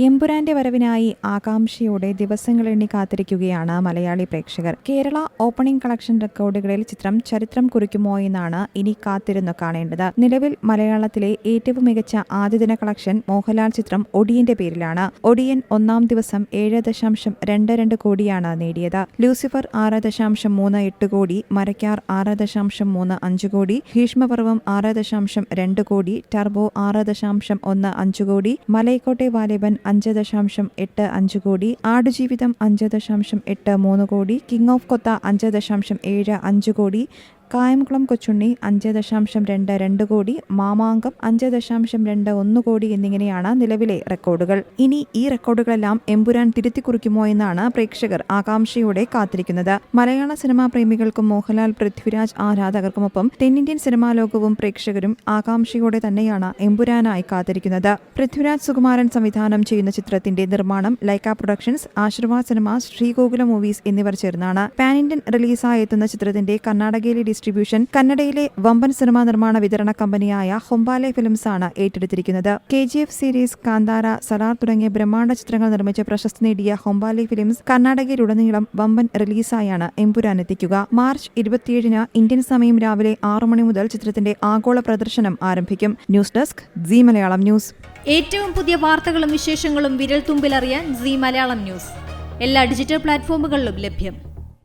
എമ്പുരാന്റെ വരവിനായി ആകാംക്ഷയോടെ ദിവസങ്ങളെണ്ണി കാത്തിരിക്കുകയാണ് മലയാളി പ്രേക്ഷകർ. കേരള ഓപ്പണിംഗ് കളക്ഷൻ റെക്കോർഡുകളിൽ ചിത്രം ചരിത്രം കുറിക്കുമോ എന്നാണ് ഇനി കാത്തിരുന്നു കാണേണ്ടത്. നിലവിൽ മലയാളത്തിലെ ഏറ്റവും മികച്ച ആദ്യദിന കളക്ഷൻ മോഹൻലാൽ ചിത്രം ഒടിയന്റെ പേരിലാണ്. ഒടിയൻ ഒന്നാം ദിവസം 7.22 കോടിയാണ് നേടിയത്. ലൂസിഫർ 6.38 കോടി, മരക്കാർ 6.35 കോടി, ഭീഷ്മപർവം 6.2 കോടി, ടർബോ 6.15 കോടി, മലൈക്കോട്ടെ വാലിബൻ 5.85 കോടി, ആടുജീവിതം 5.83 കോടി, കിങ് ഓഫ് കൊത്ത 5.75 കോടി, കായംകുളം കൊച്ചുണ്ണി 5.22 കോടി, മാമാങ്കം 5.21 കോടി എന്നിങ്ങനെയാണ് നിലവിലെ റെക്കോർഡുകൾ. ഇനി ഈ റെക്കോർഡുകളെല്ലാം എമ്പുരാൻ തിരുത്തിക്കുറിക്കുമോ എന്നാണ് പ്രേക്ഷകർ ആകാംക്ഷയോടെ കാത്തിരിക്കുന്നത്. മലയാള സിനിമാ പ്രേമികൾക്കും മോഹൻലാൽ, പൃഥ്വിരാജ് ആരാധകർക്കുമൊപ്പം തെന്നിന്ത്യൻ സിനിമാ ലോകവും പ്രേക്ഷകരും ആകാംക്ഷയോടെ തന്നെയാണ് എമ്പുരാനായി കാത്തിരിക്കുന്നത്. പൃഥ്വിരാജ് സുകുമാരൻ സംവിധാനം ചെയ്യുന്ന ചിത്രത്തിന്റെ നിർമ്മാണം Lyca productions, Aashirvad cinemas, Sree Gokulam movies എന്നിവർ ചേർന്നാണ്. പാൻ ഇന്ത്യൻ റിലീസായി എത്തുന്ന ചിത്രത്തിന്റെ കർണാടകയിലെ ഡിസ്ട്രിബ്യൂഷൻ കന്നഡയിലെ വമ്പൻ സിനിമാ നിർമ്മാണ വിതരണ കമ്പനിയായ ഹൊംബാലെ ഫിലിംസ് ആണ് ഏറ്റെടുത്തിരിക്കുന്നത്. KGF സീരീസ്, കാന്താര, സലാർ തുടങ്ങിയ ബ്രഹ്മാണ്ഡ ചിത്രങ്ങൾ നിർമ്മിച്ച് പ്രശസ്തി നേടിയ ഹൊംബാലെ ഫിലിംസ് കർണാടകയിലുടനീളം വമ്പൻ റിലീസായാണ് എമ്പുരാൻ എത്തിക്കുക. മാർച്ച് 27 ഇന്ത്യൻ സമയം രാവിലെ 6 മണി മുതൽ ചിത്രത്തിന്റെ ആഗോള പ്രദർശനം ആരംഭിക്കും. News desk, Zee Malayalam news. ഏറ്റവും പുതിയ വാർത്തകളും വിശേഷങ്ങളും വിരൽ തുമ്പിലറിയാൻ സീ മലയാളം ന്യൂസ് എല്ലാ ഡിജിറ്റൽ പ്ലാറ്റ്ഫോമുകളിലും ലഭ്യം.